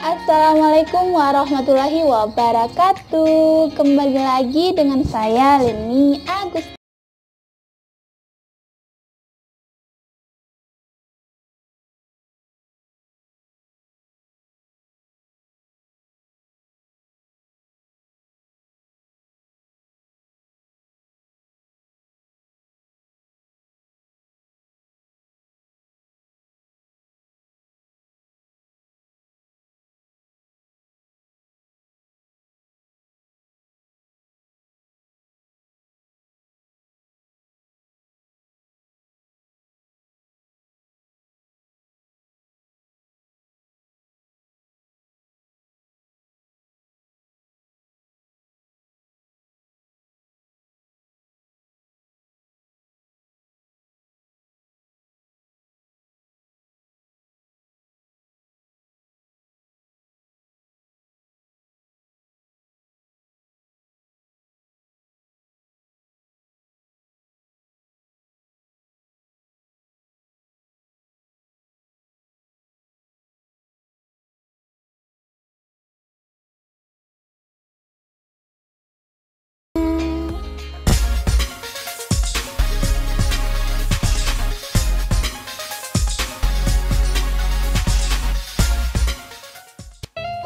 Assalamualaikum warahmatullahi wabarakatuh. Kembali lagi dengan saya Leni Agus.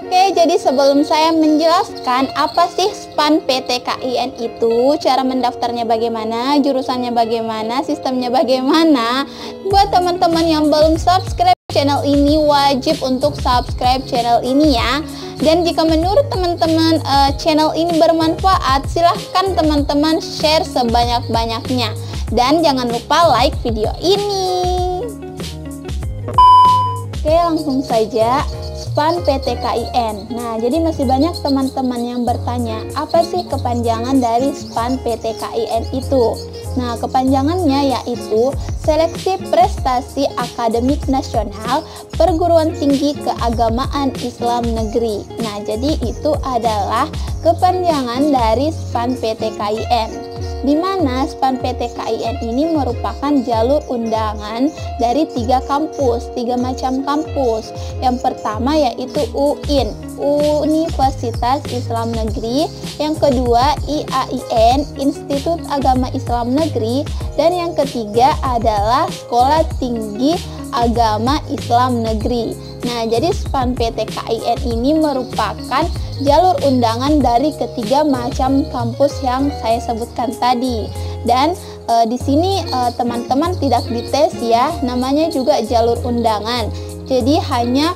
Oke, jadi sebelum saya menjelaskan apa sih SPAN PTKIN itu, cara mendaftarnya bagaimana, jurusannya bagaimana, sistemnya bagaimana, buat teman-teman yang belum subscribe channel ini, wajib untuk subscribe channel ini ya. Dan jika menurut teman-teman channel ini bermanfaat, silahkan teman-teman share sebanyak-banyaknya. Dan jangan lupa like video ini. Oke, langsung saja. SPAN PTKIN. Nah, jadi masih banyak teman-teman yang bertanya, apa sih kepanjangan dari SPAN PTKIN itu? Nah, kepanjangannya yaitu Seleksi Prestasi Akademik Nasional Perguruan Tinggi Keagamaan Islam Negeri. Nah, jadi itu adalah kepanjangan dari SPAN PTKIN. Di mana SPAN PTKIN ini merupakan jalur undangan dari 3 kampus, 3 macam kampus. Yang pertama yaitu UIN, Universitas Islam Negeri. Yang kedua IAIN, Institut Agama Islam Negeri. Dan yang ketiga adalah Sekolah Tinggi Agama Islam Negeri. Nah, jadi SPAN PTKIN ini merupakan jalur undangan dari ketiga macam kampus yang saya sebutkan tadi. Dan di sini teman-teman tidak dites ya, namanya juga jalur undangan. Jadi hanya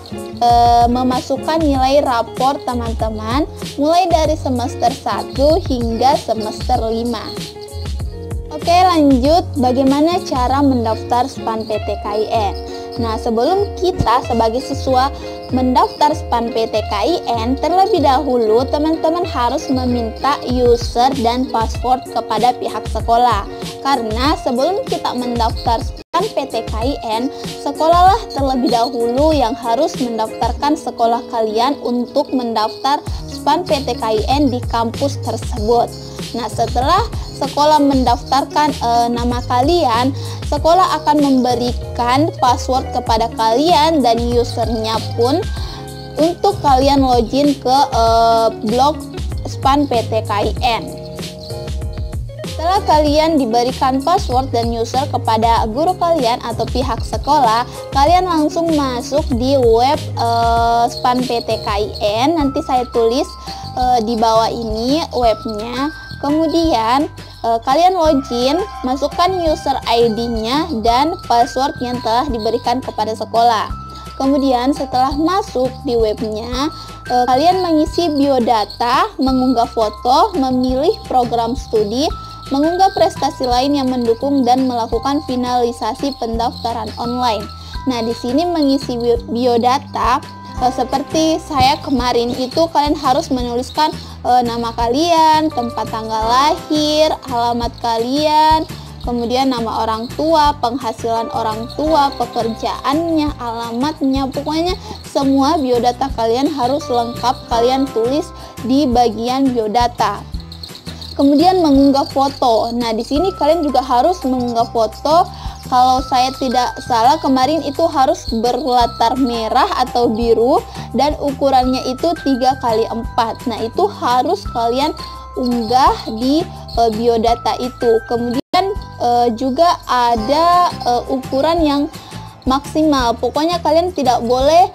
memasukkan nilai rapor teman-teman mulai dari semester 1 hingga semester 5. Oke, lanjut bagaimana cara mendaftar SPAN PTKIN. Nah, sebelum kita sebagai siswa mendaftar SPAN PTKIN, terlebih dahulu teman-teman harus meminta user dan password kepada pihak sekolah. Karena sebelum kita mendaftar SPAN PTKIN, sekolahlah terlebih dahulu yang harus mendaftarkan sekolah kalian untuk mendaftar SPAN PTKIN di kampus tersebut. Nah, setelah sekolah mendaftarkan nama kalian, sekolah akan memberikan password kepada kalian dan usernya pun untuk kalian login ke blog SPAN PTKIN. Setelah kalian diberikan password dan user kepada guru kalian atau pihak sekolah, kalian langsung masuk di web SPAN PTKIN. Nanti saya tulis di bawah ini webnya. Kemudian kalian login, masukkan user ID-nya dan password yang telah diberikan kepada sekolah. Kemudian setelah masuk di webnya, kalian mengisi biodata, mengunggah foto, memilih program studi, mengunggah prestasi lain yang mendukung dan melakukan finalisasi pendaftaran online. Nah, di sini mengisi biodata seperti saya kemarin itu, kalian harus menuliskan nama kalian, tempat tanggal lahir, alamat kalian, kemudian nama orang tua, penghasilan orang tua, pekerjaannya, alamatnya, pokoknya semua biodata kalian harus lengkap kalian tulis di bagian biodata. Kemudian mengunggah foto. Nah, di sini kalian juga harus mengunggah foto kalau saya tidak salah kemarin itu harus berlatar merah atau biru dan ukurannya itu 3x4. Nah, itu harus kalian unggah di biodata itu. Kemudian juga ada ukuran yang maksimal. Pokoknya kalian tidak boleh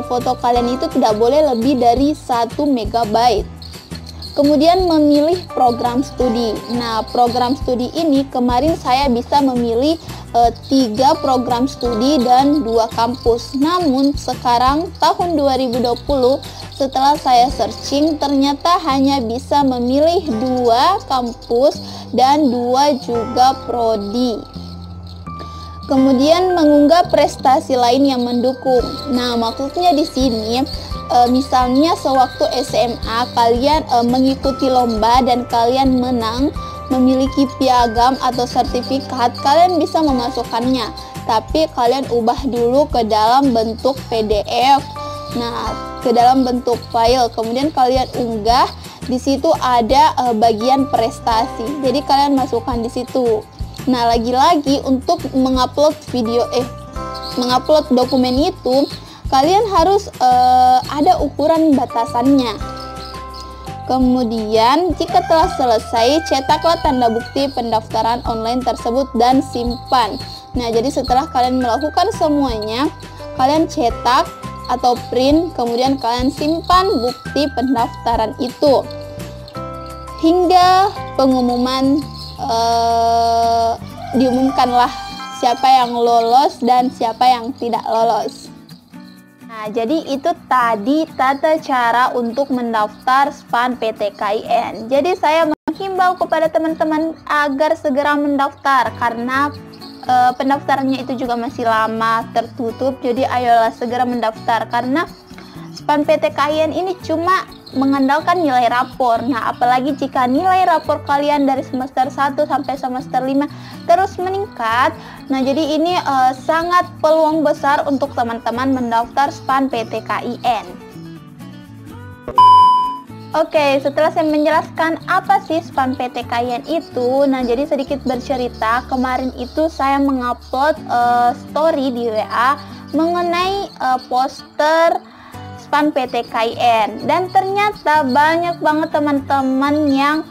foto kalian itu tidak boleh lebih dari 1 MB. Kemudian memilih program studi. Nah, program studi ini kemarin saya bisa memilih 3 program studi dan 2 kampus. Namun sekarang tahun 2020 setelah saya searching ternyata hanya bisa memilih 2 kampus dan 2 juga prodi. Kemudian mengunggah prestasi lain yang mendukung. Nah, maksudnya di sini misalnya sewaktu SMA kalian mengikuti lomba dan kalian menang, memiliki piagam atau sertifikat, kalian bisa memasukkannya. Tapi kalian ubah dulu ke dalam bentuk PDF. Nah, ke dalam bentuk file. Kemudian kalian unggah. Di situ ada bagian prestasi. Jadi kalian masukkan di situ. Nah, lagi-lagi untuk mengupload mengupload dokumen itu kalian harus ada ukuran batasannya. Kemudian jika telah selesai, cetaklah tanda bukti pendaftaran online tersebut dan simpan. Nah, jadi setelah kalian melakukan semuanya, kalian cetak atau print, kemudian kalian simpan bukti pendaftaran itu hingga pengumuman diumumkanlah siapa yang lolos dan siapa yang tidak lolos. Nah, jadi itu tadi tata cara untuk mendaftar SPAN PTKIN. Jadi saya menghimbau kepada teman-teman agar segera mendaftar karena pendaftarannya itu juga masih lama tertutup. Jadi ayolah segera mendaftar karena SPAN PTKIN ini cuma mengandalkan nilai rapor. Nah, apalagi jika nilai rapor kalian dari semester 1 sampai semester 5 terus meningkat. Nah, jadi ini sangat peluang besar untuk teman-teman mendaftar SPAN PTKIN. Oke, setelah saya menjelaskan apa sih SPAN PTKIN itu, nah jadi sedikit bercerita, kemarin itu saya mengupload story di WA mengenai poster SPAN PTKIN dan ternyata banyak banget teman-teman yang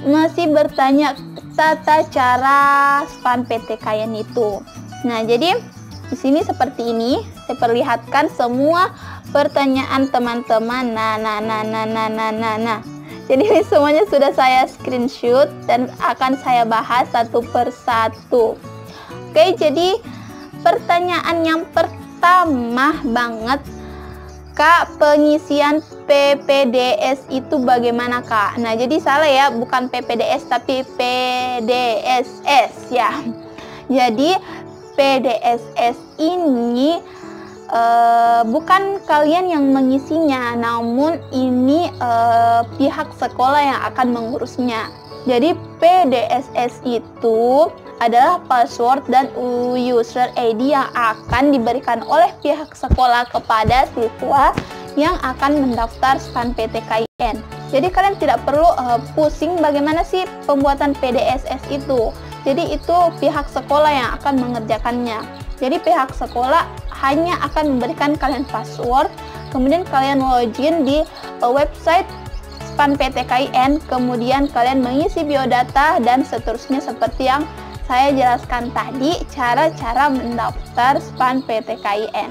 masih bertanya tata cara SPAN PTKIN itu. Nah, jadi di sini seperti ini saya perlihatkan semua pertanyaan teman-teman. Nah. Jadi ini semuanya sudah saya screenshot dan akan saya bahas satu persatu. Oke, jadi pertanyaan yang pertama banget, Kak, pengisian PPDS itu bagaimana, Kak? Nah, jadi salah ya, bukan PPDS tapi PDSS ya. Jadi PDSS ini bukan kalian yang mengisinya, namun ini pihak sekolah yang akan mengurusnya. Jadi PDSS itu adalah password dan user ID yang akan diberikan oleh pihak sekolah kepada siswa yang akan mendaftar SPAN PTKIN. Jadi kalian tidak perlu pusing bagaimana sih pembuatan PDSS itu. Jadi itu pihak sekolah yang akan mengerjakannya. Jadi pihak sekolah hanya akan memberikan kalian password, kemudian kalian login di website SPAN PTKIN, kemudian kalian mengisi biodata dan seterusnya seperti yang saya jelaskan tadi, cara-cara mendaftar SPAN PTKIN.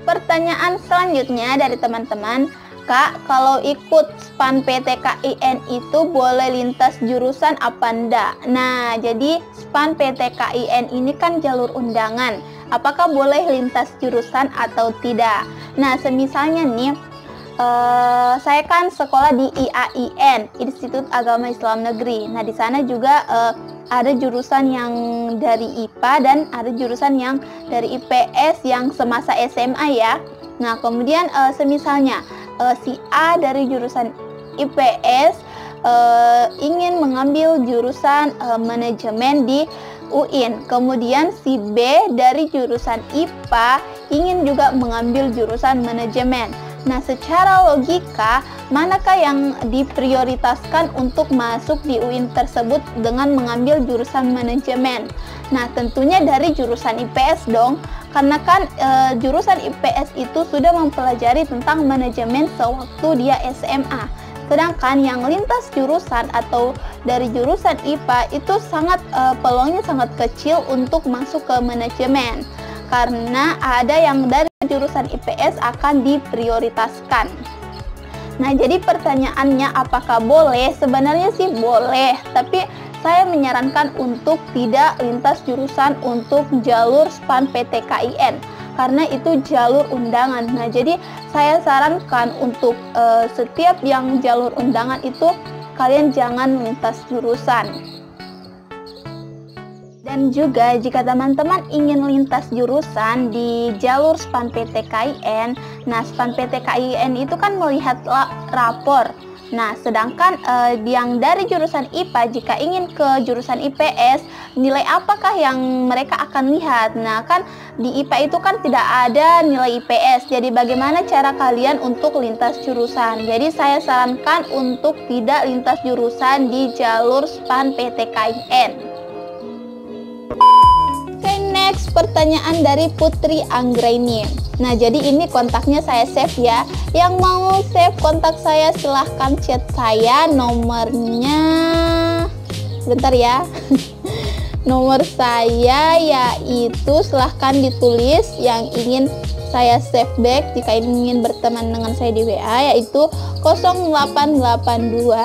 Pertanyaan selanjutnya dari teman-teman, Kak, kalau ikut SPAN PTKIN itu boleh lintas jurusan apa enggak? Nah, jadi SPAN PTKIN ini kan jalur undangan. Apakah boleh lintas jurusan atau tidak? Nah, semisalnya nih, saya kan sekolah di IAIN, Institut Agama Islam Negeri. Nah, di sana juga ada jurusan yang dari IPA dan ada jurusan yang dari IPS yang semasa SMA ya. Nah, kemudian semisalnya si A dari jurusan IPS ingin mengambil jurusan manajemen di UIN. Kemudian si B dari jurusan IPA ingin juga mengambil jurusan manajemen. Nah, secara logika, manakah yang diprioritaskan untuk masuk di UIN tersebut dengan mengambil jurusan manajemen? Nah, tentunya dari jurusan IPS dong, karena kan jurusan IPS itu sudah mempelajari tentang manajemen sewaktu dia SMA. Sedangkan yang lintas jurusan atau dari jurusan IPA itu peluangnya sangat kecil untuk masuk ke manajemen, karena ada yang dari jurusan IPS akan diprioritaskan. Nah, jadi pertanyaannya apakah boleh? Sebenarnya sih boleh, tapi saya menyarankan untuk tidak lintas jurusan untuk jalur SPAN PTKIN, karena itu jalur undangan. Nah, jadi saya sarankan untuk setiap yang jalur undangan itu kalian jangan lintas jurusan. Dan juga jika teman-teman ingin lintas jurusan di jalur SPAN PTKIN, nah SPAN PTKIN itu kan melihat rapor. Nah, sedangkan yang dari jurusan IPA jika ingin ke jurusan IPS, nilai apakah yang mereka akan lihat? Nah, kan di IPA itu kan tidak ada nilai IPS. Jadi bagaimana cara kalian untuk lintas jurusan? Jadi saya sarankan untuk tidak lintas jurusan di jalur SPAN PTKIN. Oke, next pertanyaan dari Putri Anggraini. Nah, jadi ini kontaknya saya save ya. Yang mau save kontak saya silahkan chat saya, nomornya bentar ya. Nomor saya yaitu silahkan ditulis yang ingin saya save back jika ingin berteman dengan saya di WA, yaitu 0882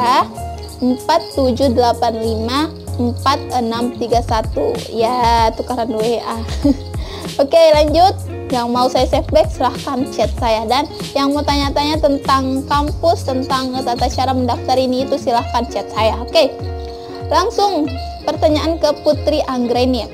4785 4631 ya, tukaran WA. Oke, lanjut. Yang mau saya save back silahkan chat saya, dan yang mau tanya-tanya tentang kampus, tentang tata cara mendaftar ini itu silahkan chat saya. Oke, langsung pertanyaan ke Putri Anggraini.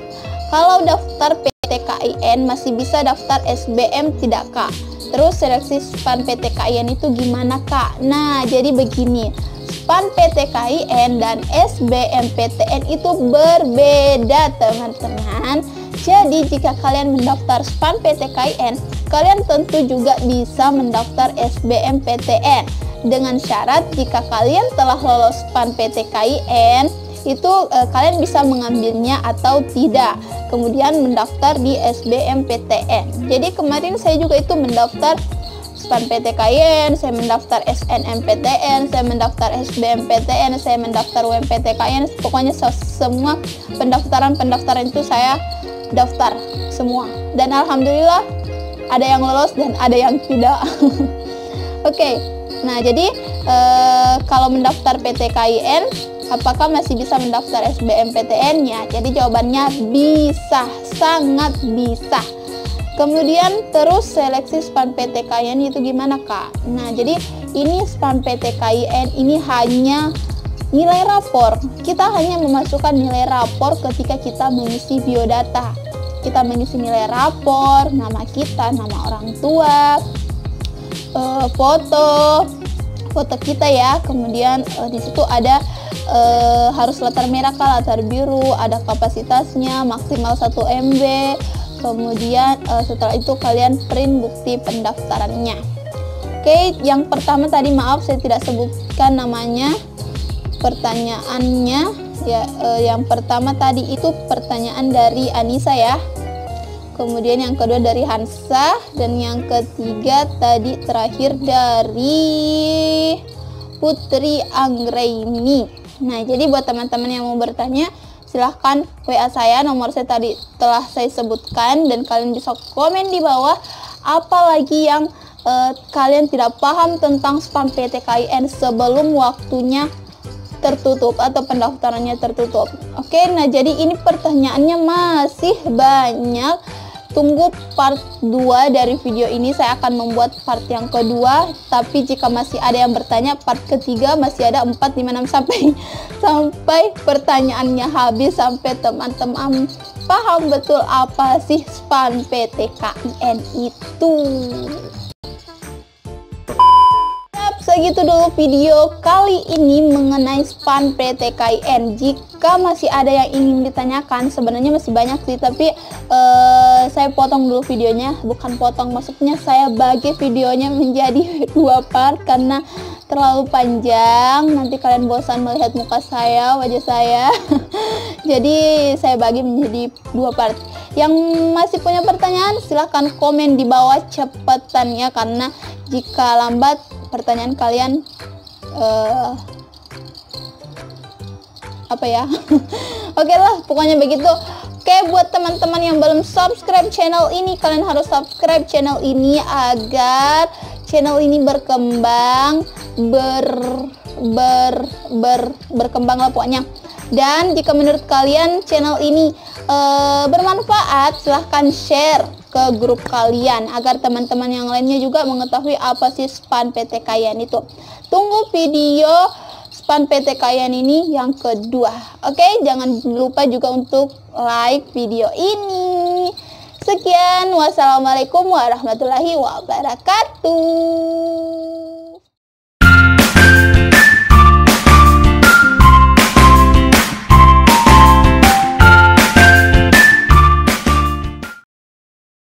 Kalau daftar PTKIN masih bisa daftar SBM tidak Kak? Terus seleksi SPAN PTKIN itu gimana Kak? Nah, jadi begini, SPAN PTKIN dan SBMPTN itu berbeda teman-teman. Jadi jika kalian mendaftar SPAN PTKIN, kalian tentu juga bisa mendaftar SBMPTN dengan syarat jika kalian telah lolos SPAN PTKIN itu kalian bisa mengambilnya atau tidak, kemudian mendaftar di SBMPTN. Jadi kemarin saya juga itu mendaftar SPAN PTKIN, saya mendaftar SNMPTN, saya mendaftar SBMPTN, saya mendaftar UMPTKIN. Pokoknya semua pendaftaran itu saya daftar semua, dan alhamdulillah ada yang lolos dan ada yang tidak. Oke, nah jadi kalau mendaftar PTKIN apakah masih bisa mendaftar SBMPTN-nya? Jadi jawabannya bisa, sangat bisa. Kemudian terus seleksi SPAN PTKIN itu gimana Kak? Nah, jadi ini SPAN PTKIN ini hanya nilai rapor. Kita hanya memasukkan nilai rapor ketika kita mengisi biodata. Kita mengisi nilai rapor, nama kita, nama orang tua, foto kita ya. Kemudian di situ ada harus latar merah kah, latar biru, ada kapasitasnya maksimal 1 MB. Kemudian setelah itu kalian print bukti pendaftarannya. Oke, yang pertama tadi maaf saya tidak sebutkan namanya. Pertanyaannya ya, yang pertama tadi itu pertanyaan dari Anissa ya. Kemudian yang kedua dari Hansa, dan yang ketiga tadi terakhir dari Putri Anggraini. Nah, jadi buat teman-teman yang mau bertanya silahkan WA saya, nomor saya tadi telah saya sebutkan, dan kalian bisa komen di bawah apalagi yang kalian tidak paham tentang SPAN PTKIN sebelum waktunya tertutup atau pendaftarannya tertutup. Oke, nah jadi ini pertanyaannya masih banyak. Tunggu part 2 dari video ini, saya akan membuat part yang kedua. Tapi jika masih ada yang bertanya, part ketiga masih ada 4, 5, 6 sampai pertanyaannya habis, sampai teman-teman paham betul apa sih SPAN PTKIN itu. segitu dulu video kali ini mengenai SPAN PT KIN. Jika masih ada yang ingin ditanyakan, sebenarnya masih banyak sih, tapi saya potong dulu videonya. Bukan potong, maksudnya saya bagi videonya menjadi 2 part karena terlalu panjang, nanti kalian bosan melihat muka saya, wajah saya. Jadi saya bagi menjadi 2 part. Yang masih punya pertanyaan silahkan komen di bawah cepetan ya, karena jika lambat pertanyaan kalian apa ya. Oke lah, pokoknya begitu. Oke, buat teman-teman yang belum subscribe channel ini, kalian harus subscribe channel ini agar channel ini berkembang, berkembang lah pokoknya. Dan jika menurut kalian channel ini bermanfaat, silahkan share ke grup kalian agar teman-teman yang lainnya juga mengetahui apa sih SPAN PT KIN itu. Tunggu video SPAN PT KIN ini yang kedua. Oke, jangan lupa juga untuk like video ini. Sekian, wassalamualaikum warahmatullahi wabarakatuh.